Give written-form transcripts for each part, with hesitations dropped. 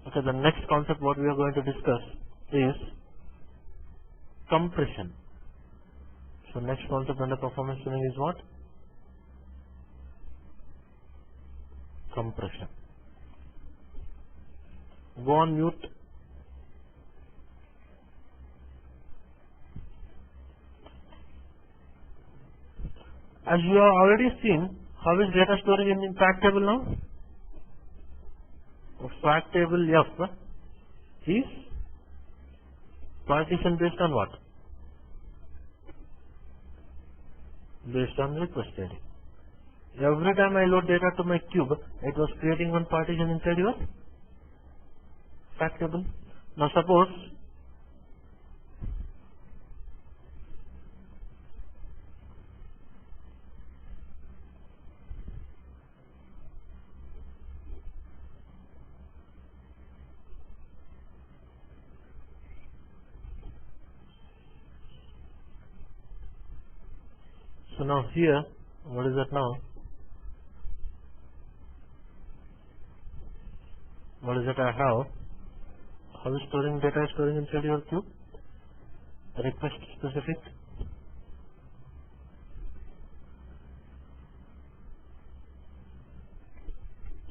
Okay, the next concept what we are going to discuss is compression. So next concept under performance tuning is what? Compression. Go on mute. As you have already seen, how is data storing in fact table now? Fact table F is partition based on what? Based on request ID. Every time I load data to my cube, it was creating one partition inside your fact table. Now suppose so now here, what is that now? What is it I have? How is storing data is storing inside your cube? Request specific.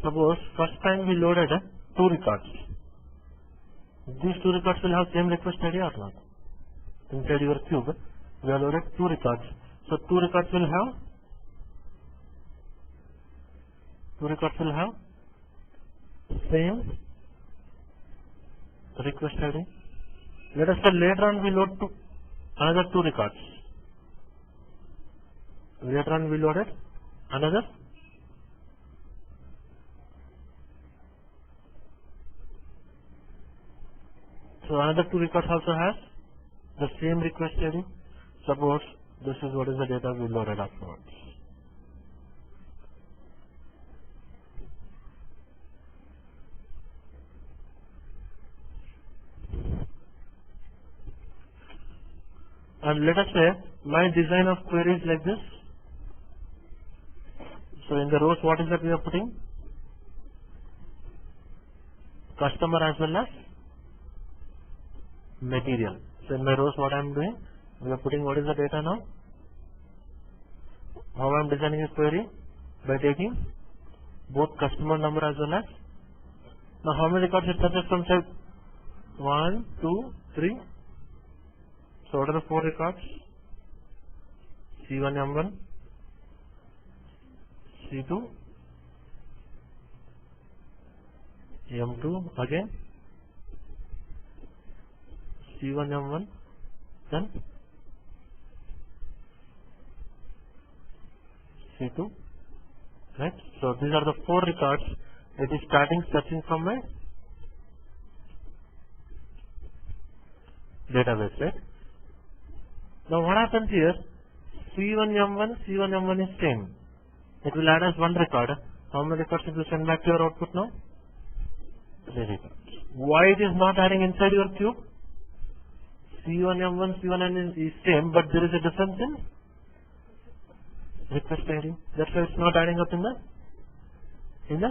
Suppose first time we loaded 2 records. These 2 records will have same request ID or not? Inside your cube, we have loaded 2 records. So 2 records will have same request ID. Let us say later on we load another 2 records. Later on we loaded another. So another 2 records also has the same request ID. Suppose this is what is the data we loaded afterwards. And let us say my design of query is like this. So in the rows, what is that we are putting? Customer as well as material. So in my rows, what I am doing? We are putting what is the data now? How I am designing a query? By taking both customer number as well as. Now how many records it touches from side? 1, 2, 3. So what are the 4 records? C1, M1, C2, M2 again, C1, M1, then C2, right? So these are the 4 records. It is starting searching from my database, right? Now what happens here? C1, M1 is same. It will add as 1 record. How many records it will send back to your output now? 3 records. Why it is not adding inside your cube? C1, M1 is same, but there is a difference in request ID. That's why it's not adding up in the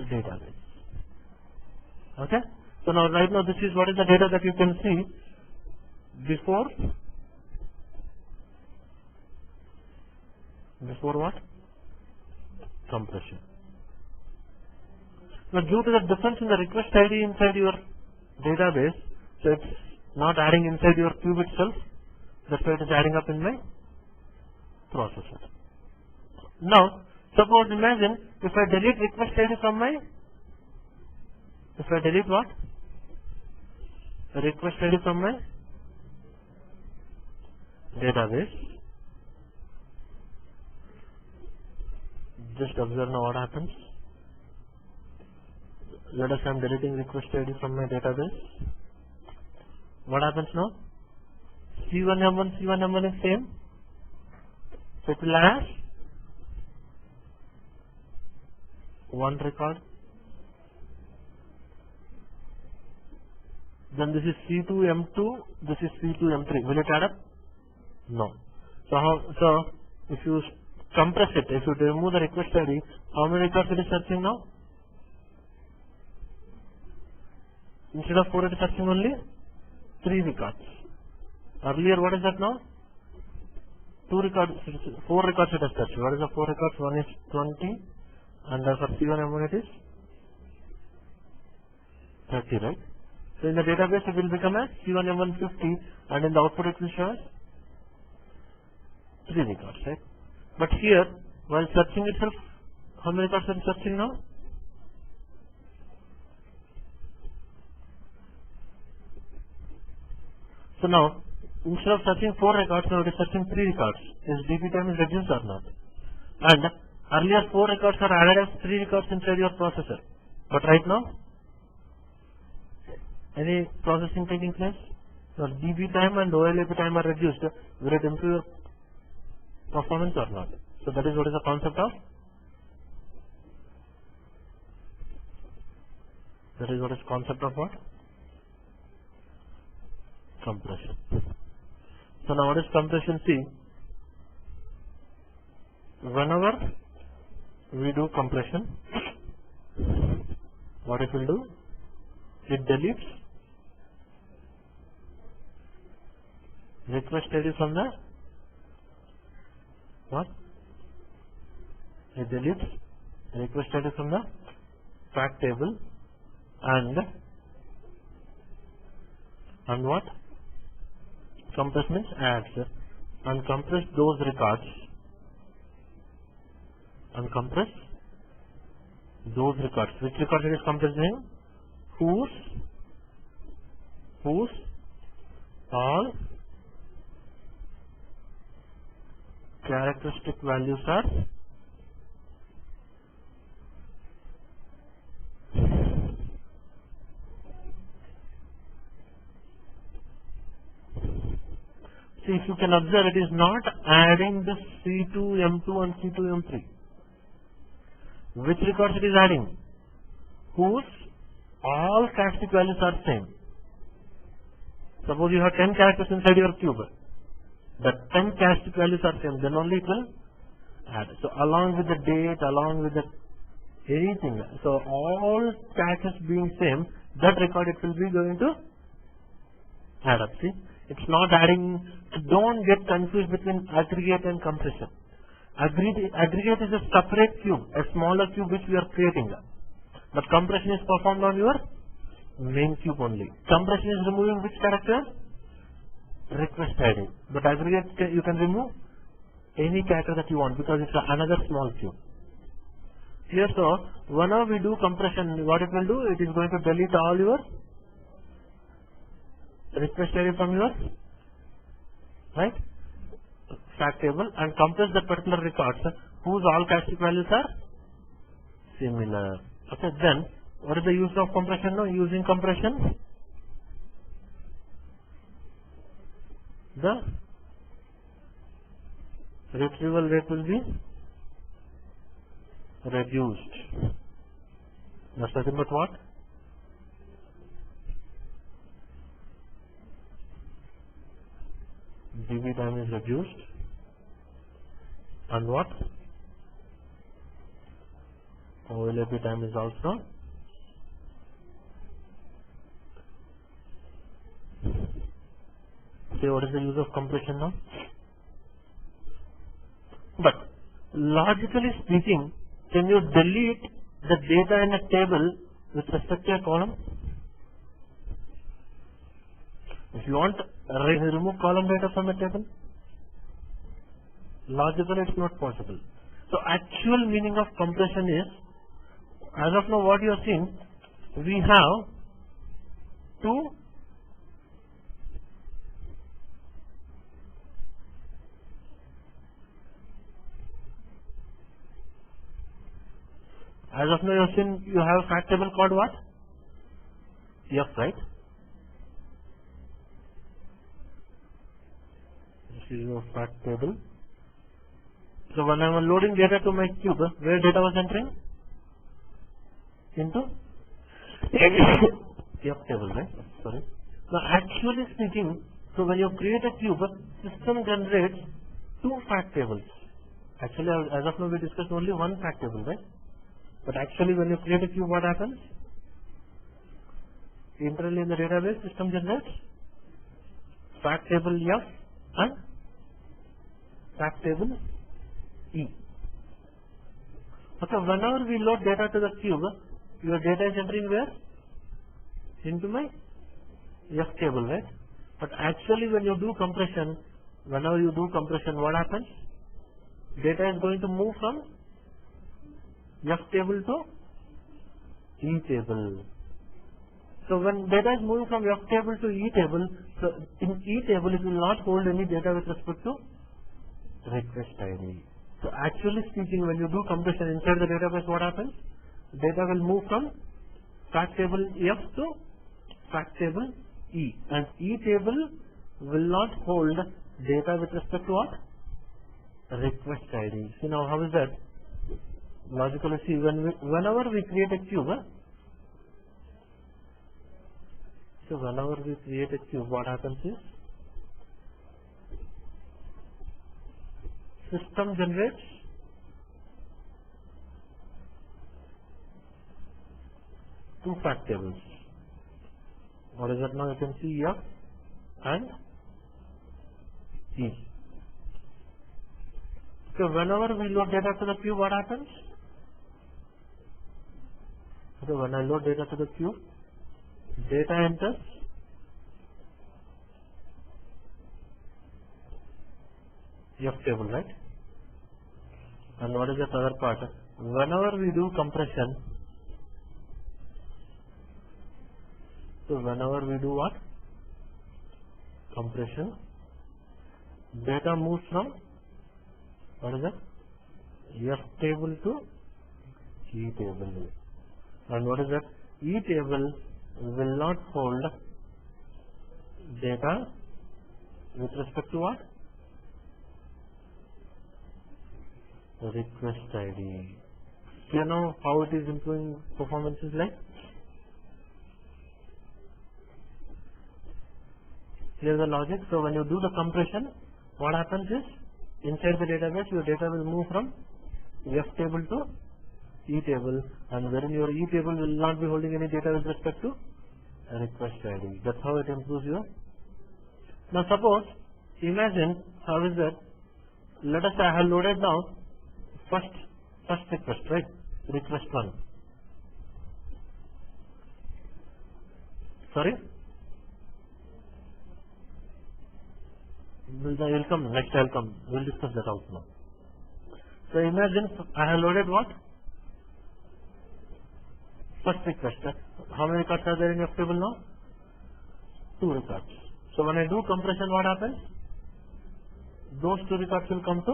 database. Okay? So now right now this is what is the data that you can see before what? Compression. Now due to the difference in the request ID inside your database, so it's not adding inside your cube itself, that's why it is adding up in my processor. Now, suppose imagine if I delete request ID from my, if I delete what? Request ID from my database. Just observe now what happens. Let us say I am deleting request ID from my database. What happens now? C1, M1 is same. So it will add 1 record. Then this is C2, M2, this is C2, M3. Will it add up? No. So if you compress it, if you remove the request ID, how many records it is searching now? Instead of 4, it is searching only 3 records. Earlier, what is that now? 4 records it has searched. What is the 4 records? One is 20, and for C1M1 it is 30, right? So in the database it will become as C1M1 50, and in the output it will show as 3 records, right? But here, while searching itself, how many records are searching now? So now, instead of searching 4 records, now it is searching 3 records. Is DB time is reduced or not? And earlier 4 records are added as 3 records inside your processor. But right now, any processing taking place? Your DB time and OLAP time are reduced. Will it improve your performance or not? So that is what is the concept of? That is what is concept of what? Compression. So now what is compression? See, whenever we do compression, what it will do? It deletes request ID from the what? It deletes request ID from the fact table and what? Compress means adds, and compress those records, and compress those records. Which records it is compressing? Whose all characteristic values are see, if you can observe, it is not adding the C2, M2 and C2, M3. Which records it is adding? Whose all characteristic values are same. Suppose you have 10 characters inside your cube. The 10 characteristic values are same, then only it will add. So along with the date, along with the anything, so all characters being same, that record it will be going to add up. See, it's not adding. Don't get confused between aggregate and compression. Aggregate is a separate cube, a smaller cube which we are creating. But compression is performed on your main cube only. Compression is removing which character? Request ID. But aggregate you can remove any character that you want because it's another small cube. Here, so whenever we do compression, what it will do? It is going to delete all your request ID from your right fact table and compress that particular records whose all characteristic values are similar. Okay, then what is the use of compression now? Using compression, the retrieval rate will be reduced. That's nothing but what? DB time is reduced and what? OLAP time is also say what is the use of compression now? But logically speaking, can you delete the data in a table with respect to a column? If you want remove column data from a table, logically it's not possible. So actual meaning of compression is, as of now what you are seeing, we have two as of now you are seeing you have a fact table called what? F, right? This is your fact table. So when I am loading data to my cube, where data was entering? Into F table, right? Sorry. Now actually speaking, so when you create a cube, system generates two fact tables. Actually, as of now we discussed only one fact table, right? But actually when you create a cube, what happens? internally in the database, system generates fact table F and fact table E. Okay, whenever we load data to the cube, your data is entering where? Into my F table, right? But actually when you do compression, whenever you do compression, what happens? Data is going to move from F table to E table. So when data is moving from F table to E table, so in E table it will not hold any data with respect to request ID. So actually speaking, when you do compression inside the database, what happens? Data will move from fact table F to fact table E, and E table will not hold data with respect to what? Request ID. See now how is that? Logically, see whenever we create a cube, so whenever we create a cube, what happens is system generates two fact tables. What is that now? You can see F and E. So whenever we load data to the cube, what happens? So when I load data to the cube, data enters F table, right? And what is the other part? Whenever we do compression, so whenever we do what? Compression, data moves from, what is that? F table to E table. And what is that? E table will not hold data with respect to what? Request ID. You know how it is improving performances like? Here's the logic. So when you do the compression, what happens is inside the database your data will move from F table to E table, and wherein your E table will not be holding any data with respect to a request ID. That's how it improves your. Now suppose, imagine how is that? Let us say I have loaded now first request, right? Request 1. Sorry? Will come, next I'll come. We'll discuss that also now. So imagine I have loaded what? First request. How many records are there in F table now? 2 records. So when I do compression, what happens? Those 2 records will come to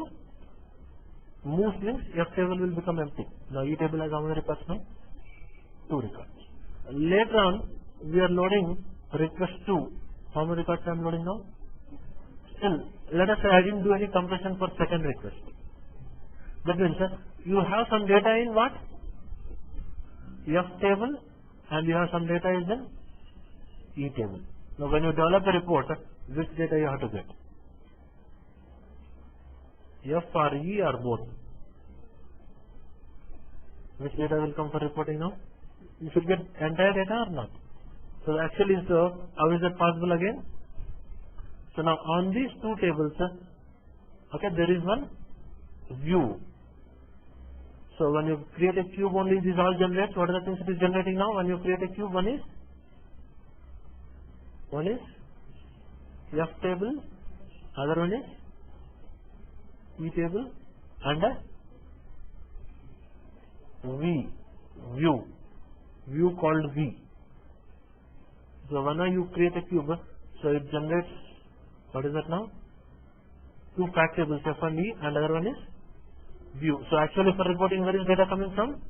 moves means F table will become empty. Now E table has how many records now? 2 records. Later on, we are loading request 2. How many records I am loading now? Still, let us say I didn't do any compression for second request. That means you have some data in what? F table, and you have some data in the E table. Now when you develop a report, which data you have to get? F or E or both? Which data will come for reporting now? You should get entire data or not? So actually, so how is that possible again? So now on these 2 tables, okay, there is one view. So when you create a cube, only these all generates. What are the things it is generating now? When you create a cube, one is F table, other one is E table, and a view called V. So whenever you create a cube, so it generates, what is that now? 2 fact tables, F and E, and other one is view. So actually for reporting, where is data coming from?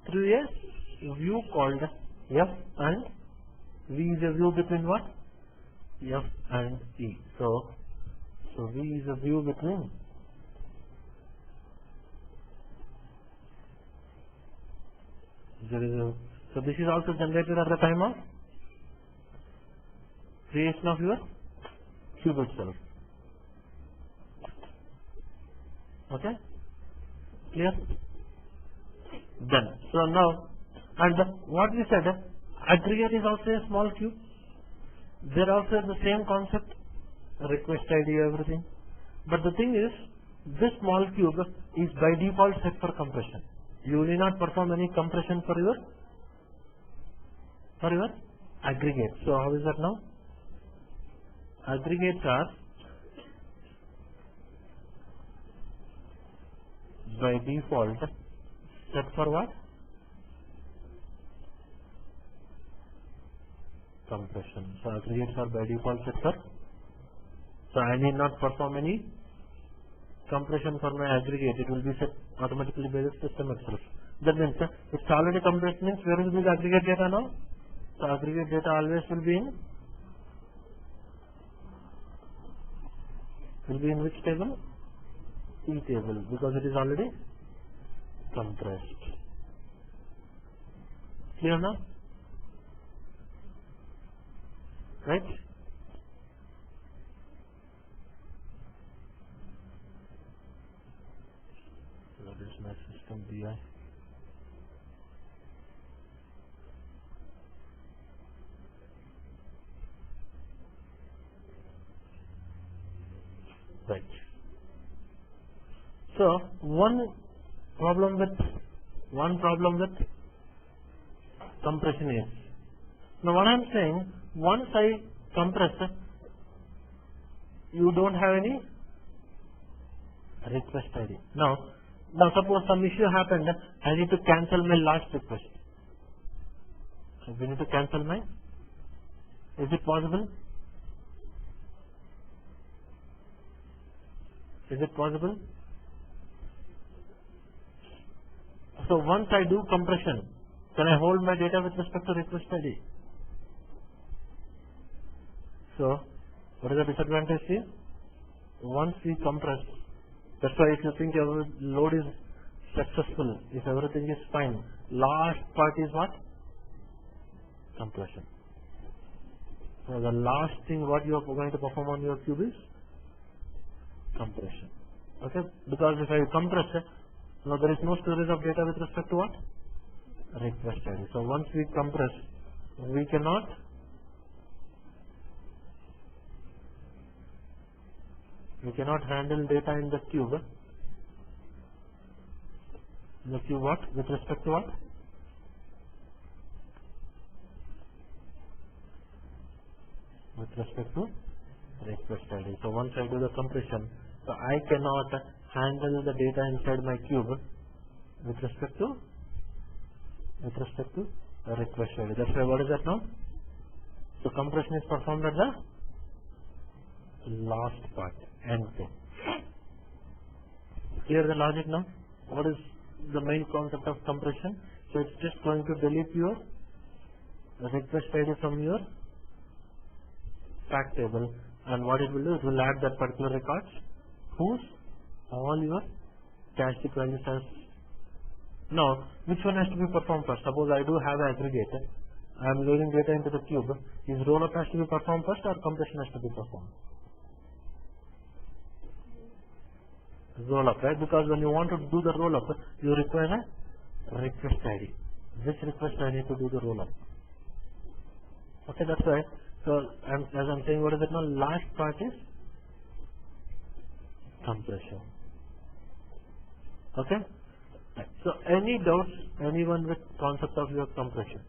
Through a view called F, and V is a view between what? F and E. So V is a view between so this is also generated at the time of creation of your cube itself. Okay? Clear? Done. So now, and what we said, Aggregate is also a small cube. There also is the same concept, request ID, everything. But the thing is, this small cube is by default set for compression. You need not perform any compression for your aggregate. So how is that now? Aggregates are by default set for what? Compression. So aggregates are by default set for. So I need not perform any compression for my aggregate. It will be set automatically by the system itself. That means it's already compressed, means where will be the aggregate data now? So aggregate data always will be in which table? E table, because it is already compressed. Clear now? Right? What is my system BI? Right. So one problem with compression is, now what I am saying, once I compress, you don't have any request ID. Now suppose some issue happened, I need to cancel my last request. So we need to cancel my, is it possible? Is it possible? So once I do compression, can I hold my data with respect to request ID? So what is the disadvantage here? Once we compress, that's why if you think your load is successful, if everything is fine, last part is what? Compression. So the last thing what you are going to perform on your cube is compression. Okay? Because if I compress, now there is no storage of data with respect to what? Request ID. So once we compress, we cannot handle data in the cube. What? With respect to what? With respect to request ID. So once I do the compression, so I cannot handle the data inside my cube with respect to the request ID. That's why what is that now? So compression is performed at the last part, end thing. Clear the logic now? What is the main concept of compression? So it's just going to delete your request ID from your fact table, and what it will do, it will add that particular records whose all your cache values as. Now, which one has to be performed first? Suppose I do have an aggregator, I am loading data into the cube. Is roll up has to be performed first or compression has to be performed? Roll up, right? Because when you want to do the roll up, you require a request ID. Which request I need to do the roll up? Okay, that's right. So as I'm saying, what is it now? Last part is compression. Okay? Right. So any doubts, anyone with concept of your compression?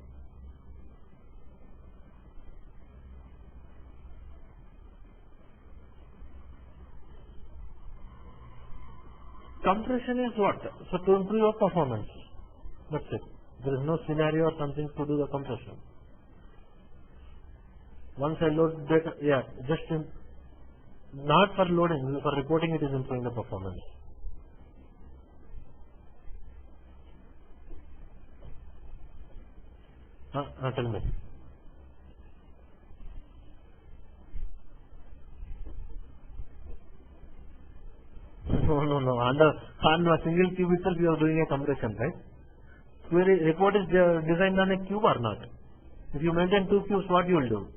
Compression is what? So to improve your performance. That's it. There is no scenario or something to do the compression. Once I load data, not for loading, for reporting it is improving the performance. Tell me. No. On a single cube itself you are doing a compression, right? Query report is designed on a cube or not? If you maintain two cubes, what you will do?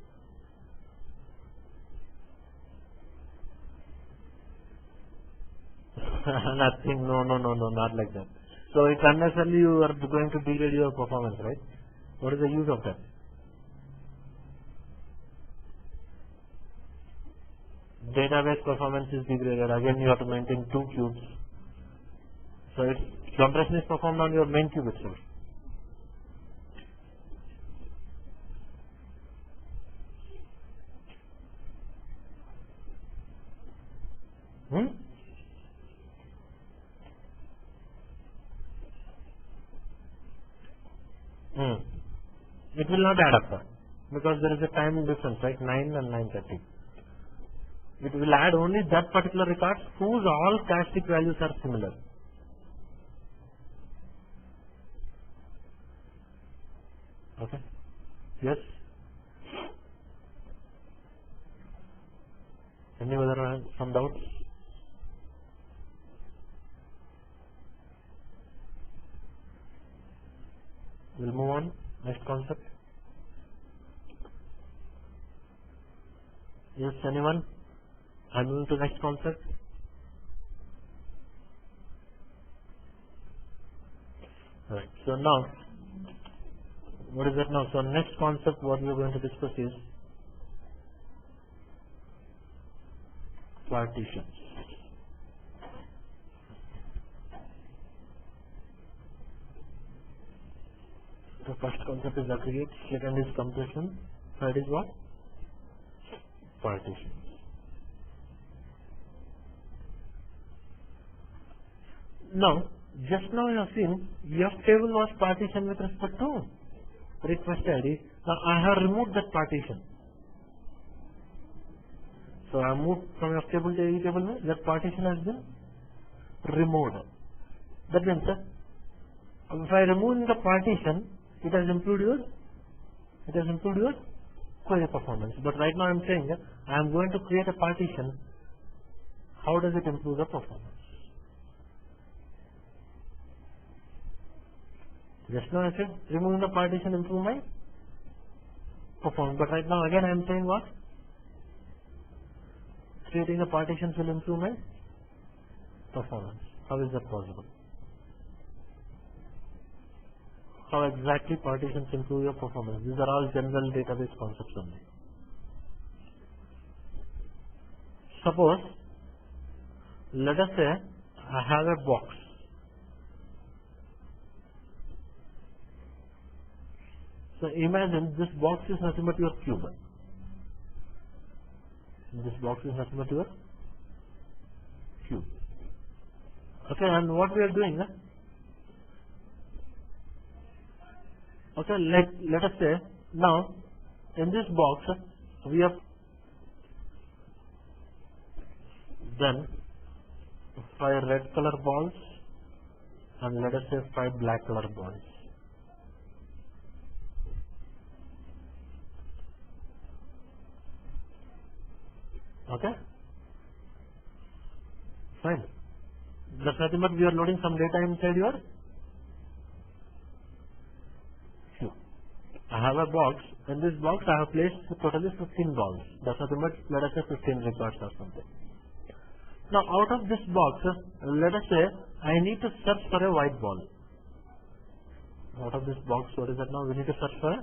Nothing. No, not like that. So it's unnecessarily you are going to degrade your performance, right? What is the use of that? database performance is degraded. Again, you have to maintain 2 cubes. So its compression is performed on your main cube itself. It will not add up because there is a time difference, right? 9 and 9:30. It will add only that particular record whose all characteristic values are similar. Okay. Yes. Any other some doubts? We'll move on. Next concept. Yes, anyone? I'm moving to next concept. Right. So now, what is that now? So next concept what we are going to discuss is partitions. The first concept is aggregate, second is compression, third is what? Partition. Now, just now you have seen F table was partition with respect to request ID. Now I have removed that partition. So I moved from F table to E table, that partition has been removed. That means if I remove the partition, it has improved your query performance. But right now I am saying I am going to create a partition. How does it improve the performance? Just now I said removing the partition improve my performance. But right now again I am saying what? Creating the partitions will improve my performance. How is that possible? How exactly partitions improve your performance? These are all general database concepts only. Suppose, let us say I have a box. So imagine this box is nothing but your cube. This box is nothing but your cube. Okay, and what we are doing? Okay, let us say now in this box we have done 5 red color balls and let us say 5 black color balls. Okay, fine. That's nothing but we are loading some data inside your cube. I have a box. In this box I have placed totally 15 balls. That's nothing but let us say 15 records or something. Now out of this box, let us say I need to search for a white ball. Out of this box, what is that now? We need to search for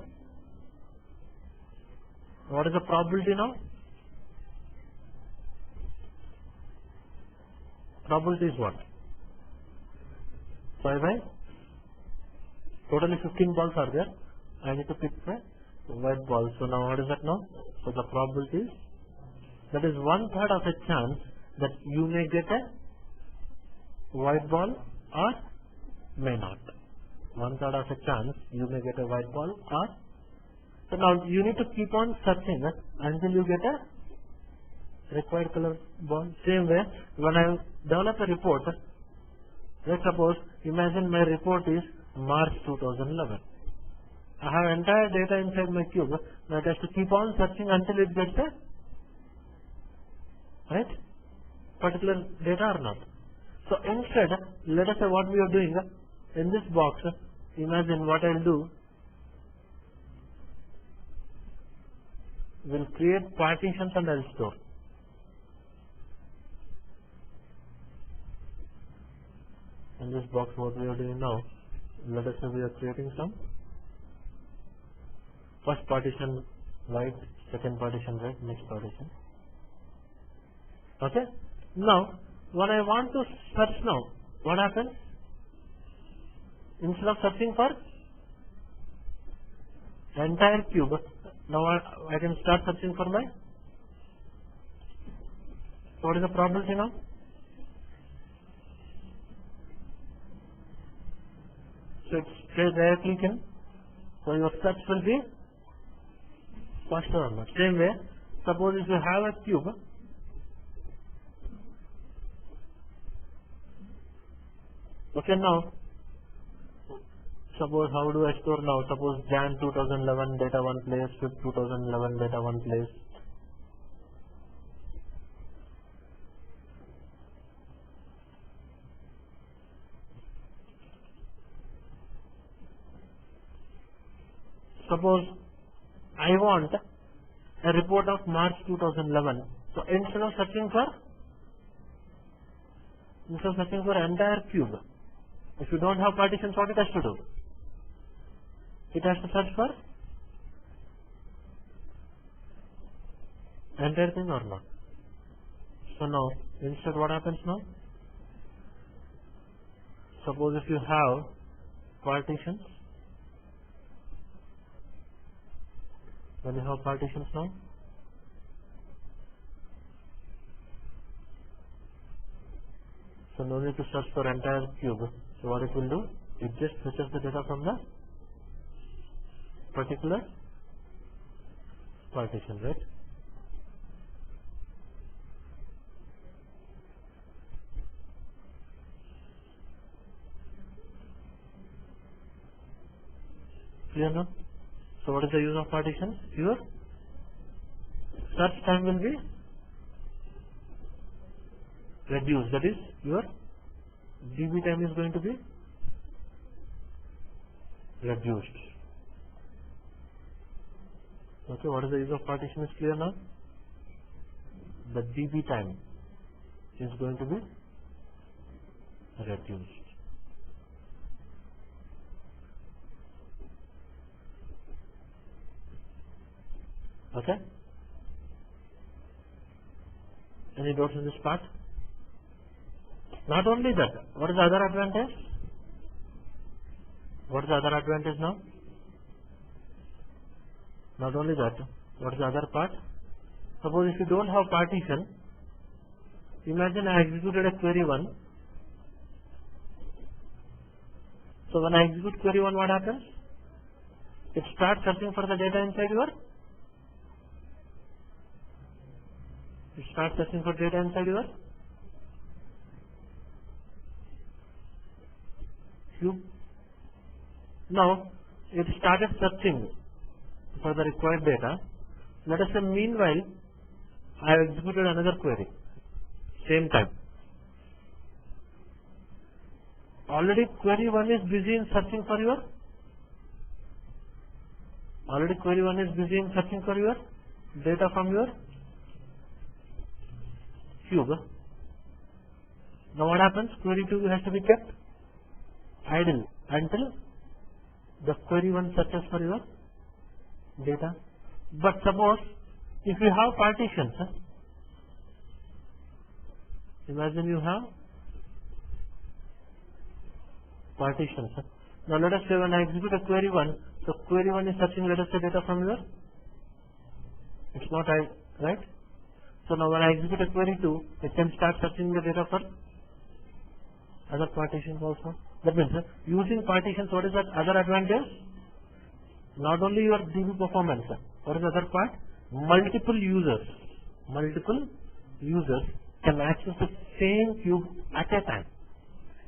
what is the probability now? Probability is what? 5 by totally 15 balls are there. I need to pick the white ball. So now what is that now? So the probability is that is 1/3 of a chance that you may get a white ball or may not. 1/3 of a chance you may get a white ball or so now you need to keep on searching until you get a required color ball. Same way when I develop a report, let's suppose imagine my report is March 2011. I have entire data inside my cube. Now it has to keep on searching until it gets a right particular data or not. So instead, let us say what we are doing in this box. Imagine what I'll do. We'll create partitions and I'll store. In this box, what we are doing now, let us say we are creating some first partition right, second partition right, next partition. Okay. Now, when I want to search now, what happens? Instead of searching for entire cube, now I can start searching for my. What is the probability now? So it's straight directly in. So your search will be faster or not. Same way, suppose if you have a cube, okay, now suppose how do I store now? Suppose Jan 2011 data one place, Feb 2011 data one place. Suppose I want a report of March 2011. So instead of searching for entire cube, if you don't have partitions, what it has to do? It has to search for entire thing or not. So now, instead what happens now? Suppose if you have partitions, when you have partitions now, so no need to search for entire cube. So what it will do? It just fetches the data from the particular partition, right? Clear now? So what is the use of partition? Your search time will be reduced. That is, your DB time is going to be reduced. Okay, what is the use of partition is clear now? The DB time is going to be reduced. Okay? Any doubts in this part? Not only that, what is the other advantage? What is the other advantage now? Not only that, what is the other part? Suppose if you don't have partition, imagine I executed a query 1. So when I execute query 1, what happens? It starts searching for the data inside your. It starts searching for data inside your cube. Now it started searching for the required data. Let us say meanwhile I have executed another query. Same time. Already query 1 is busy in searching for your. Already query 1 is busy in searching for your data from your cube. Now what happens? Query 2 has to be kept idle until the query 1 searches for your data. But suppose if you have partitions, imagine you have partitions. Now let us say when I execute a query 1, so query 1 is searching, let us say, data from your. It's not right? So now when I execute a query 2, it can start searching the data for other partitions also. That means using partitions, what is that other advantage? Not only your DB performance, what is the other part? Multiple users can access the same cube at a time.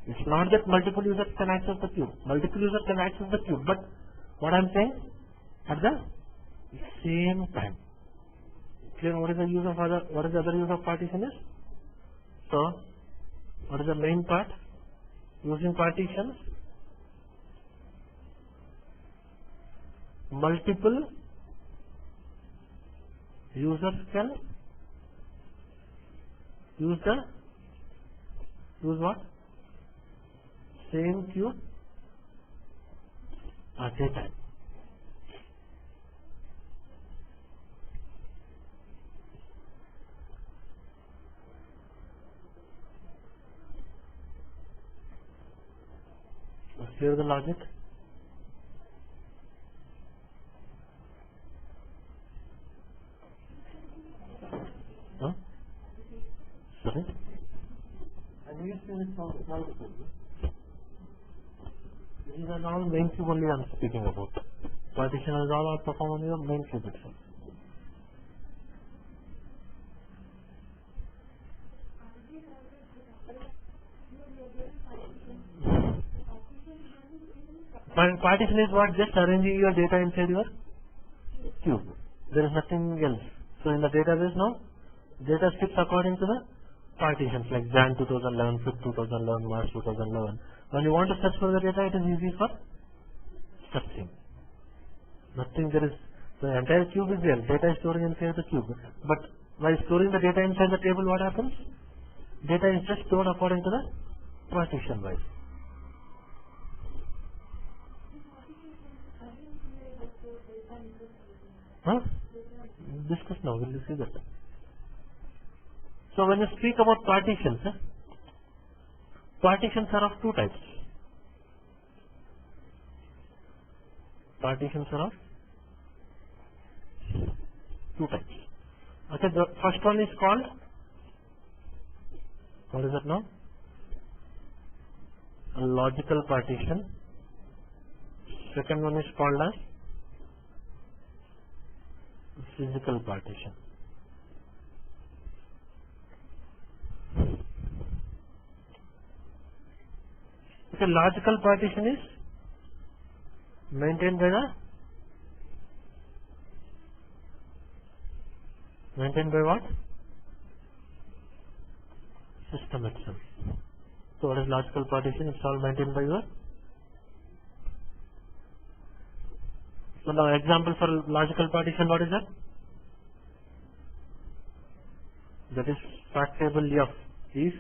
It's not that multiple users can access the cube. Multiple users can access the cube, but what I'm saying, at the same time. Clear? What is the use of other? What is the other use of partition is? So, what is the main part? Using partitions, multiple users can use what? Same cube at a time. clear the logic? Huh? Sorry? And you see this small these are all main cube only I am speaking about. Partition is all perform on your main cube itself. Partition is what? Just arranging your data inside your cube. There is nothing else. So in the database now, data fits according to the partitions like Jan 2011, Feb 2011, March 2011. When you want to search for the data, it is easy for searching. Nothing there is, the entire cube is there. Data is storing inside the cube. But while storing the data inside the table, what happens? Data is just stored according to the partition wise. Huh? Discuss now, we'll see that. So when you speak about partitions, partitions are of two types. Partitions are of two types. Okay, the first one is called, what is it now? A logical partition. Second one is called as physical partition. Okay, logical partition is maintained by what? System itself. So what is logical partition? It's all maintained by your. So now example for logical partition, what is that? That is fact table F is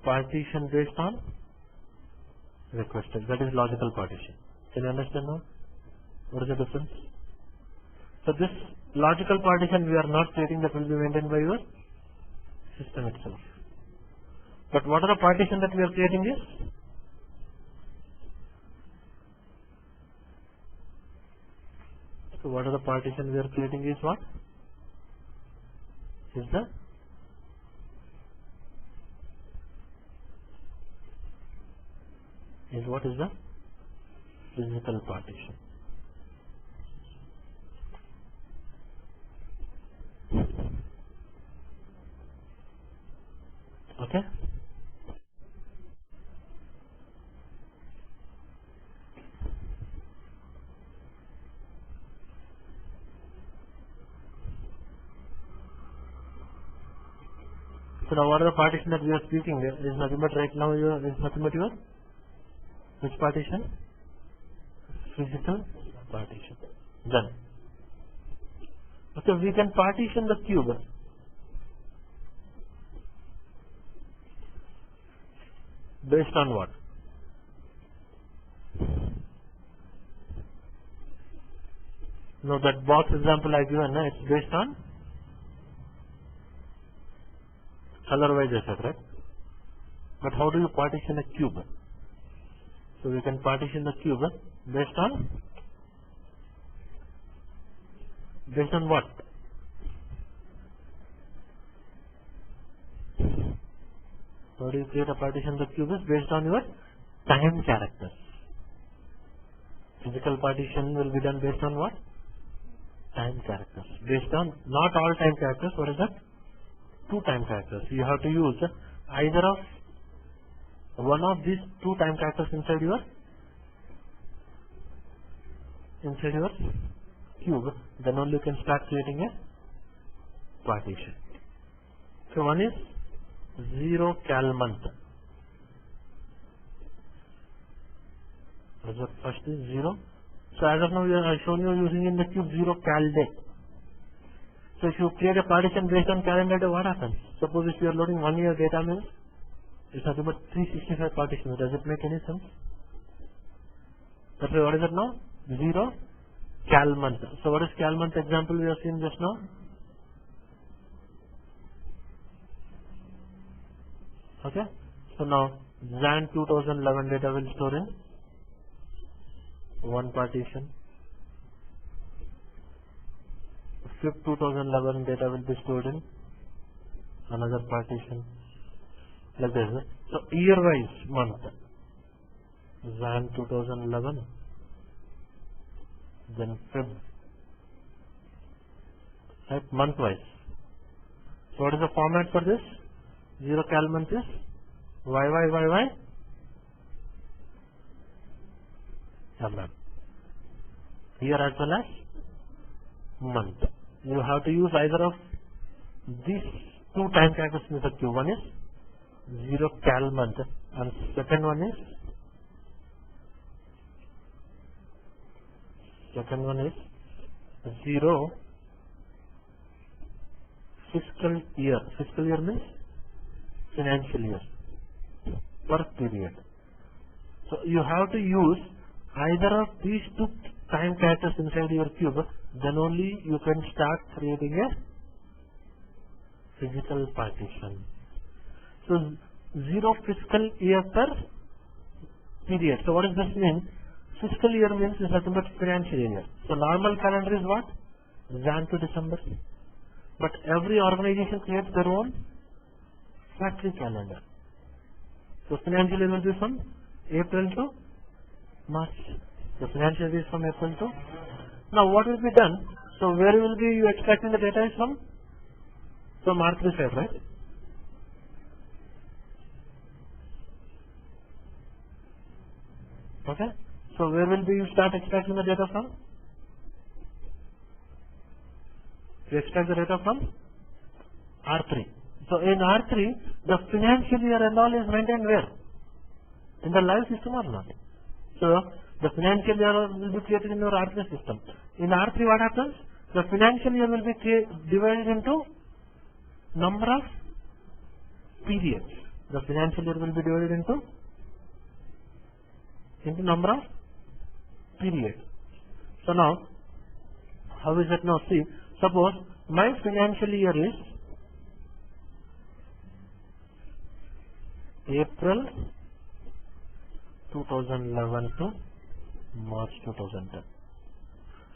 partition based on requested. That is logical partition. Can you understand now? What is the difference? So this logical partition we are not creating, that will be maintained by your system itself. But what are the partition that we are creating is? So what are the partition we are creating is what? Is what is the physical partition. Okay? So now what are the partition that we are speaking there? Is nothing but right now is nothing but your which partition? Physical partition. Done. Okay, we can partition the cube based on what? Now that box example I given, it's based on color wise, I said, right? But how do you partition a cube? So we can partition the cube based on what? How do you create a partition the cube is based on your time characters. Physical partition will be done based on what? Time characters. Based on not all time characters, what is that? Two time characters. You have to use either of one of these two time characters inside your cube. Then only you can start creating a partition. So one is 0 cal month. The first is 0. So as of now, I have shown you using in the cube 0 cal day. So if you create a partition based on calendar day, what happens? Suppose if you are loading 1 year data, means it's nothing but 365 partitions. Does it make any sense? That's why what is it now? 0 cal month. So what is cal month example we have seen just now? Okay. So now Jan 2011 data will store in one partition. 5th 2011 data will be stored in another partition, like this. So year wise month, Jan 2011, then Feb, right, month wise. So what is the format for this? 0 cal month is YYYY MM. Year as well as month. You have to use either of these two time characters in the queue. One is 0 cal month and second one is 0 fiscal year. Fiscal year means financial year per period. So you have to use either of these two time characters inside your cube, then only you can start creating a physical partition. So 0 fiscal year per period. So what does this mean? Fiscal year means is nothing but financial year. So normal calendar is what? Jan to December. But every organization creates their own factory calendar. So financial year will be from April to March. The financial year is from April to. Now what will be done? So where will be you extracting the data is from? From R3 side, right? Okay. So where will be you start extracting the data from? You extract the data from R3. So in R3, the financial year and all is maintained where? In the live system or not? So the financial year will be created in your R3 system. In R3 what happens? The financial year will be divided into number of periods. The financial year will be divided into number of periods. So now, how is it now? See, suppose my financial year is April 2011 to March 2010.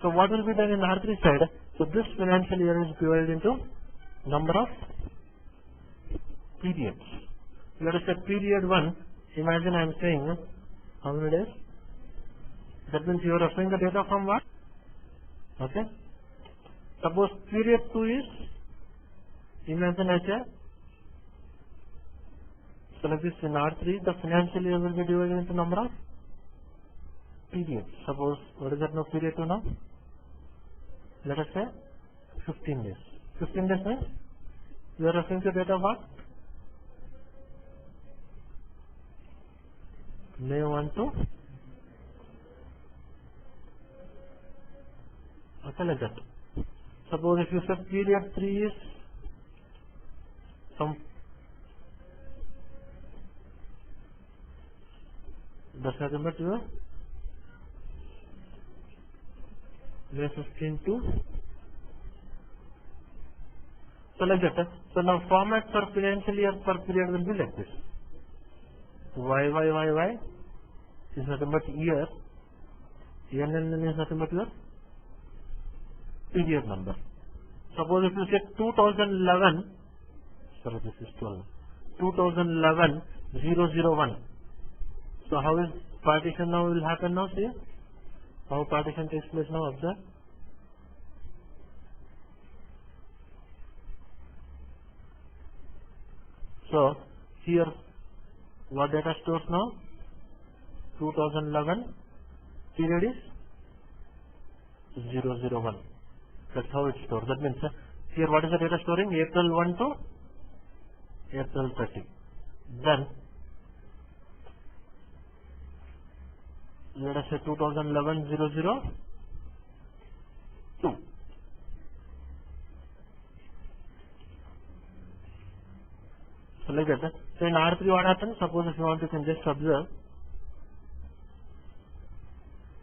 So what will be done in R3 side? So this financial year is divided into number of periods. Let us say period 1, imagine I am saying how many days? That means you are referring the data from what? Okay. Suppose period 2 is, imagine I say, so like this in R3, the financial year will be divided into number of periods. Suppose, what is that now period 2 now? Let us say 15 days. 15 days means you are referring to data of what? May 1 to, okay, like that. Suppose if you say period 3 is some, that's nothing but your May 15 to, so like that. So now format for financial year per period will be like this. YYYY is nothing but year, NNN is nothing but your period number. Suppose if you say 2011, sorry this is 12, 2011 001. So how is partition now will happen now? See how partition takes place now, observe. So here what data stores now? 2011 period is 001. That's how it's stored. That means here what is the data storing? April 1 to April 30. Then let us say 2011 002. So like that. So in R3 what happens? Suppose if you want you can just observe.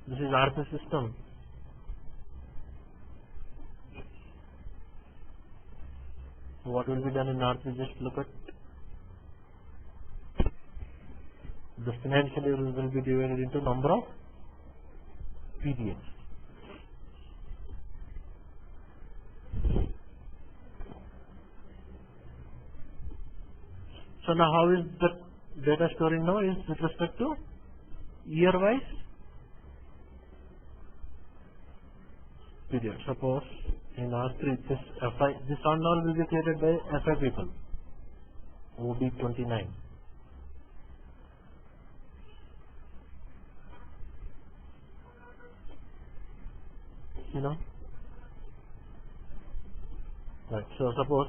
This is R3 system. What will be done in R3? Just look at the financial year will be divided into number of periods. So now how is the data storing now is with respect to year wise period. Suppose in R3 this on all will be created by FI people. OB29. You know? Right. So suppose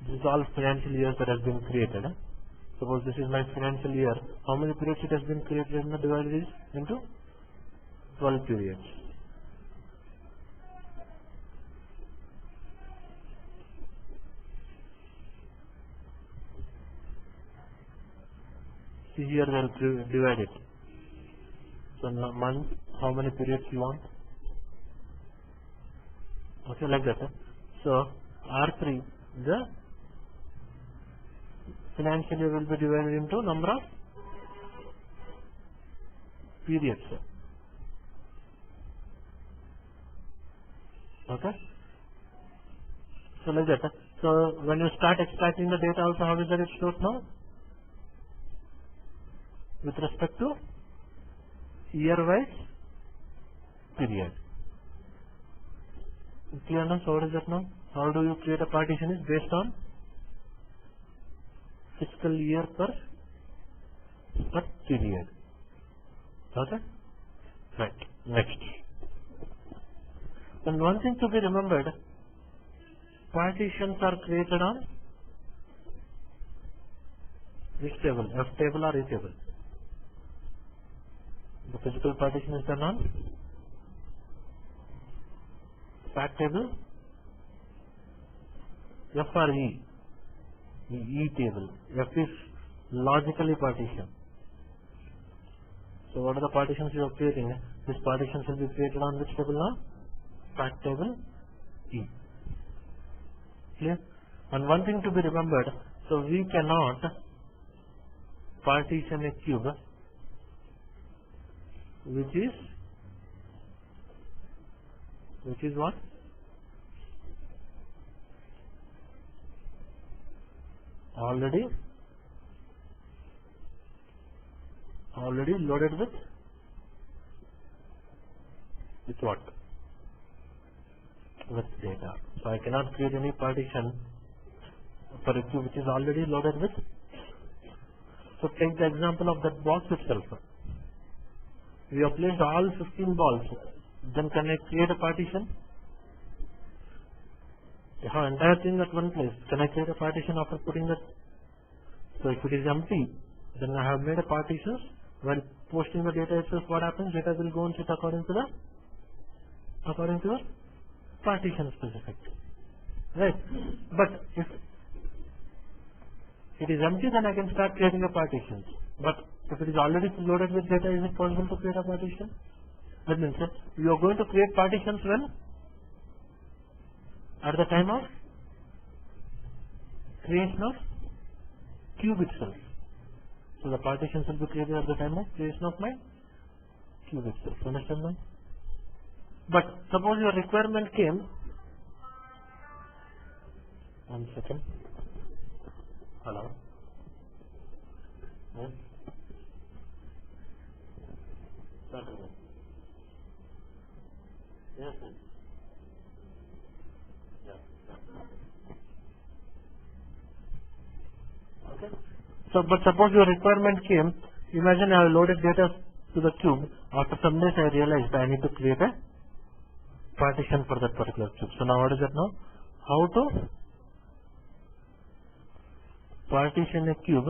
this is all financial years that has been created. Suppose this is my financial year. How many periods it has been created and divided this into 12 periods. See here they will divide it. So month, how many periods you want? Okay, like that. So R3, the financial year will be divided into number of periods. Okay. So like that. So when you start extracting the data also, how is that it stored now? With respect to year-wise period. Clear now? So what is that now? How do you create a partition is based on fiscal year per period. Okay? Right. Next. And one thing to be remembered, partitions are created on which table? F table or A table? The physical partition is done on fact table, F or E? E table. F is logically partition. So what are the partitions you are creating? These partitions will be created on which table now? Fact table E. Clear? And one thing to be remembered, so we cannot partition a cube which is what? Already loaded with what? With data. So I cannot create any partition for a cube which is already loaded with. So take the example of that box itself. We have placed all 15 balls. Then can I create a partition? I have entire thing at one place. Can I create a partition after putting that? So if it is empty, then I have made a partition. While posting the data itself, what happens? Data will go and sit according to the partition specific. Right. But if it is empty, then I can start creating a partition. But if it is already loaded with data, is it possible to create a partition? That means you are going to create partitions when? At the time of creation of cube itself. So the partitions will be created at the time of creation of my cube itself. Understand now? But suppose your requirement came. 1 second. Hello. Yes. Yes. Okay. So, but suppose your requirement came, imagine I have loaded data to the cube. After some days I realized I need to create a partition for that particular cube. So now what is that now? How to partition a cube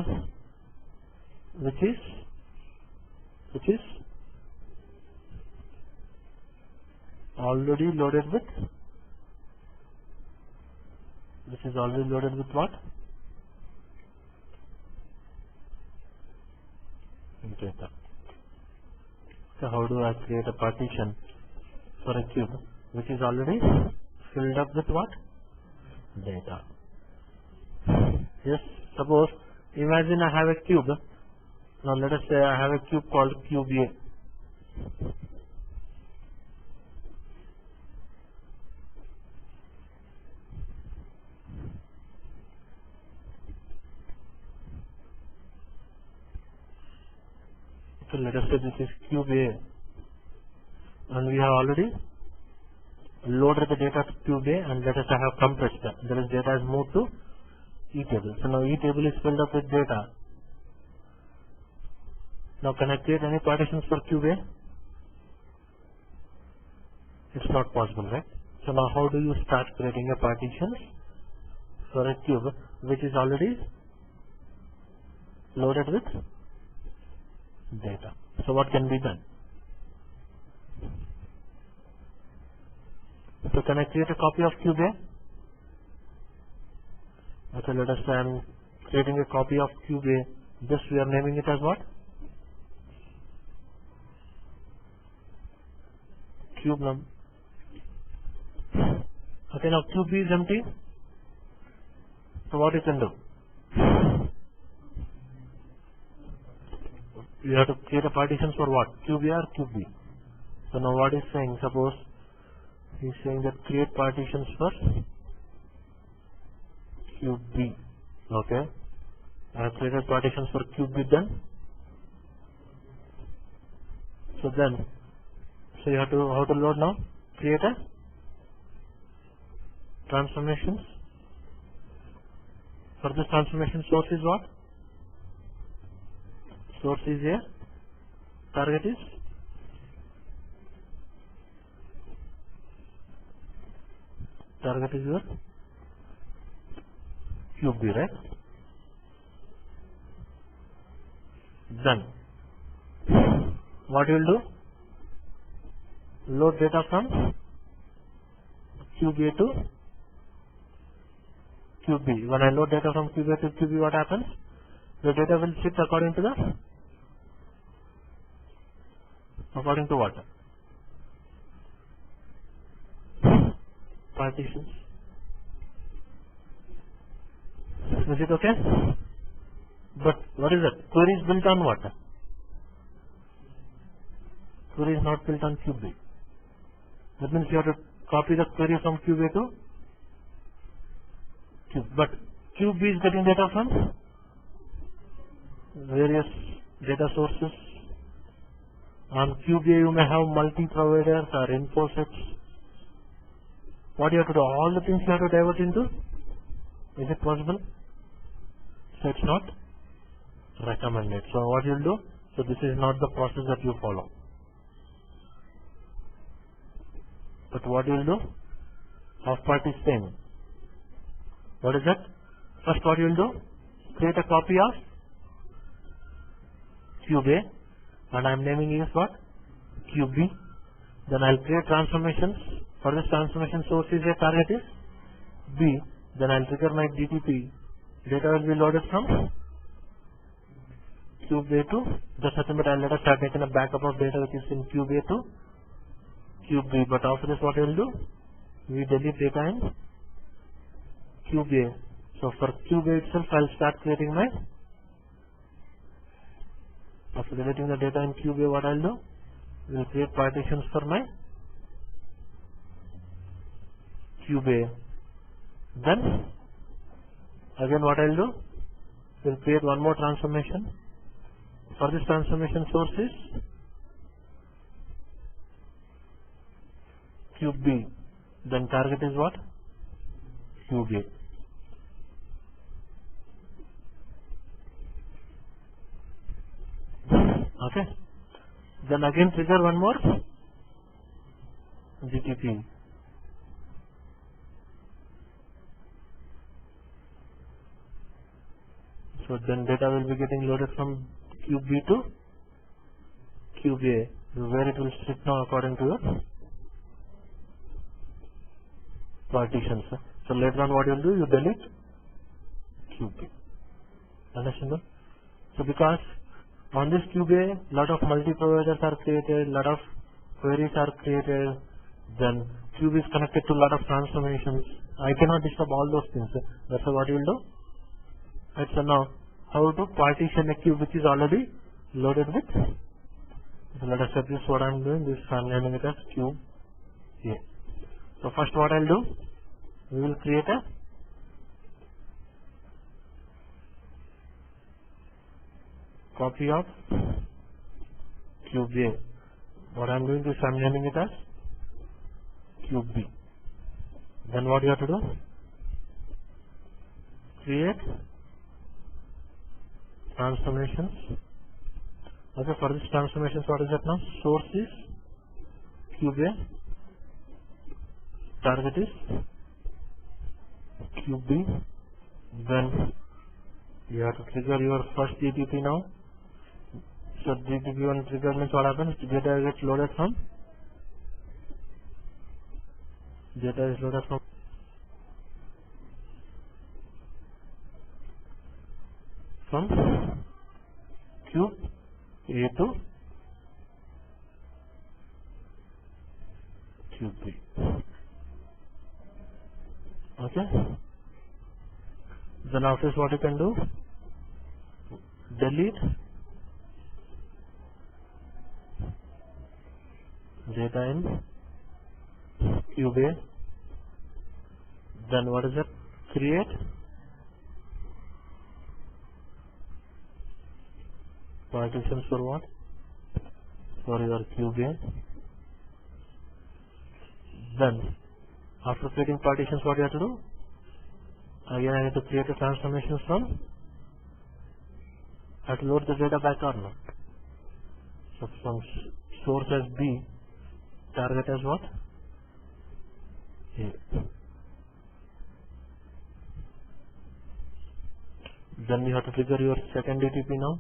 which is already loaded with what? Data. So how do I create a partition for a cube which is already filled up with what? Data. Yes, suppose, imagine I have a cube. Now let us say I have a cube called cube A. So let us say this is cube A, and we have already loaded the data to cube A, and let us say I have compressed that. There is data is moved to E table. So now E table is filled up with data. Now can I create any partitions for cube A? It's not possible, right? So now how do you start creating a partition for a cube which is already loaded with data? So what can be done? So can I create a copy of cube A? Okay, let us say I am creating a copy of cube A. This we are naming it as what? Cube num. Okay, now cube B is empty. So what you can do? You have to create a partition for what? Cube A or cube B. So now what is saying? Suppose he is saying that create partitions for cube B. Okay. I have created partitions for cube B then. So you have to how to load now? Create a transformations. For this transformation source is what? Source is here. Target is your cube B, right? Then what you will do? Load data from cube A to cube B. When I load data from cube A to cube B, what happens? The data will sit according to what? Partitions. Is it okay? But what is that? Query is built on what? Query is not built on cube B. That means you have to copy the query from cube A to cube. But cube B is getting data from various data sources. On cube A you may have multi-providers or info sets. What you have to do? All the things you have to divert into? Is it possible? So it's not recommended. So what you will do? So this is not the process that you follow. But what you will do? Half part is same. What is that? First what you will do? Create a copy of cube A, and I am naming it as what? Cube B. Then I will create transformations. For this transformation source is A, target is B. Then I will trigger my DTP. Data will be loaded from cube A to just nothing but I will let us start making a backup of data which is in cube A to cube B. But after this what we will do? We delete data in cube A. So for cube A itself I will start creating my, after deleting the data in cube A, what I will do? We will create partitions for my cube A. Then again what I will do? We will create one more transformation. For this transformation source is cube B. Then target is what? Cube A. Okay. Then again trigger one more GTP. So then data will be getting loaded from cube B to cube A, where it will sit now according to your partitions. So later on what you will do? You delete cube A. Understand? So because on this cube A, lot of multi-providers are created, lot of queries are created, then cube is connected to lot of transformations. I cannot disturb all those things. That's what you will do. Right, so now how to partition a cube which is already loaded with So let us set this what I am doing. This I am naming it as cube A. So first what I will do, we will create a copy of cube A. What I am doing is I am naming it as cube B. Then what you have to do? Create transformations. Okay, for this transformations, what is that now? Source is cube A, target is cube B. Then you have to trigger your first GTP now. So GTP one trigger means what happens? Data gets loaded from cube A to cube B. Okay. Then after this what you can do? Delete data in cube A. Then what is it? Create partitions for what? For your cube A. Then after creating partitions, what you have to do? Again I need to create a transformation from. I have to load the data back or not. So from source as B, target as what? A. Then you have to trigger your second DTP now.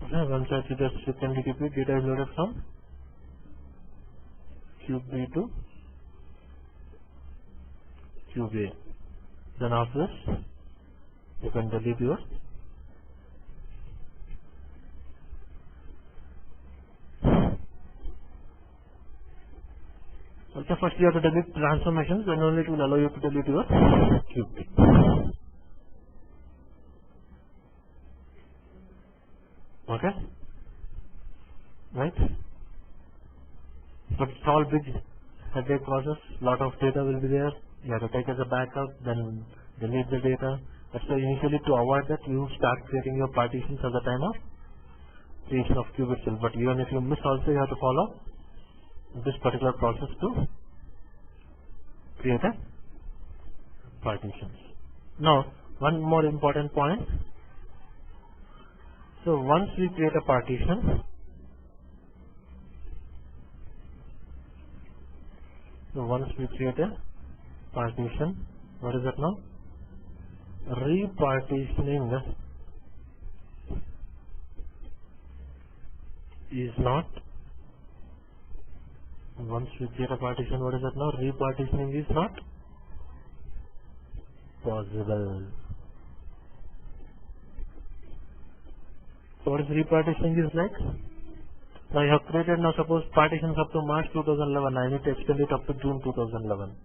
Okay, once I trigger second DTP, data is loaded from cube B to cube A. Then after this, you can delete your okay, first you have to delete transformations, then only it will allow you to delete your cube B. Okay? Right? But it's all big headache process, lot of data will be there, you have to take as a backup, then delete the data. That's why initially to avoid that you start creating your partitions at the time of creation of cube itself. But even if you miss also you have to follow this particular process to create a partitions. Now one more important point. So once we create a partition, what is that now? Repartitioning is not. Once we create a partition, what is that now? Repartitioning is not possible. So what is repartitioning is like? Now you have created now suppose partitions up to March 2011. I need to extend it up to June 2011.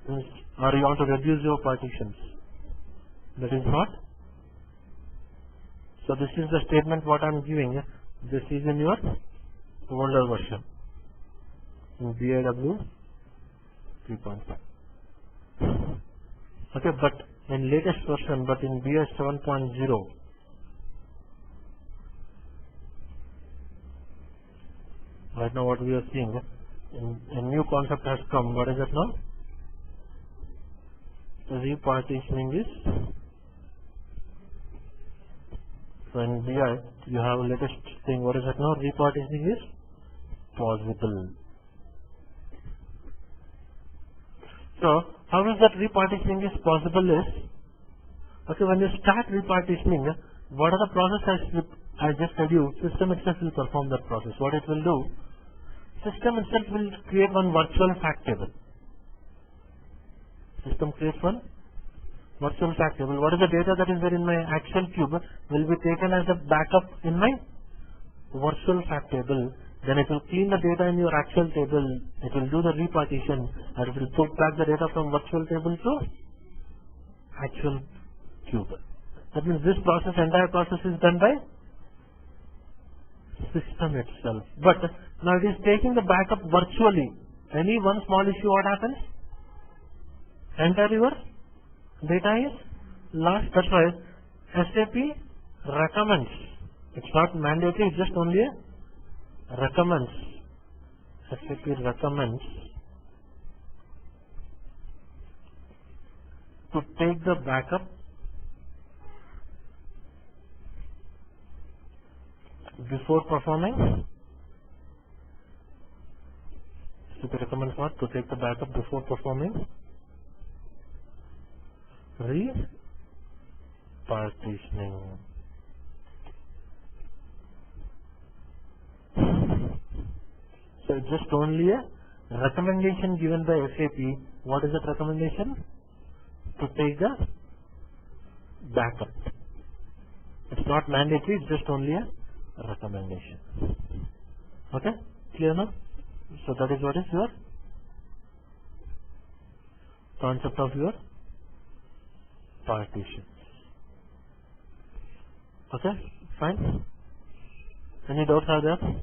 Or you want to reduce your partitions. That is not. So this is the statement what I am giving. This is in your older version. In BIW 3.5. Okay, but in latest version, but in BS 7.0, right now what we are seeing, a new concept has come. What is it now? Repartitioning is. So in BI, you have a latest thing. What is it now? Repartitioning is possible. So how is that repartitioning is possible is, okay, when you start repartitioning, what are the processes I just told you, system itself will perform that process. What it will do, system itself will create one virtual fact table. System creates one virtual fact table. What is the data that is there in my actual cube will be taken as a backup in my virtual fact table, Then it will clean the data in your actual table. It will do the repartition, and it will put back the data from virtual table to actual cube. That means this process, entire process is done by system itself. But now it is taking the backup virtually. Any one small issue, what happens? Entire your data is lost. That's why SAP recommends. It's not mandatory, it's just only a recommends. SAP recommends to take the backup before performing. SAP recommends what? To take the backup before performing repartitioning. So it's just only a recommendation given by SAP. What is that recommendation? To take the backup. It's not mandatory, it's just only a recommendation. Okay? Clear now? So that is what is your concept of your partition. Okay? Fine? Any doubts are there?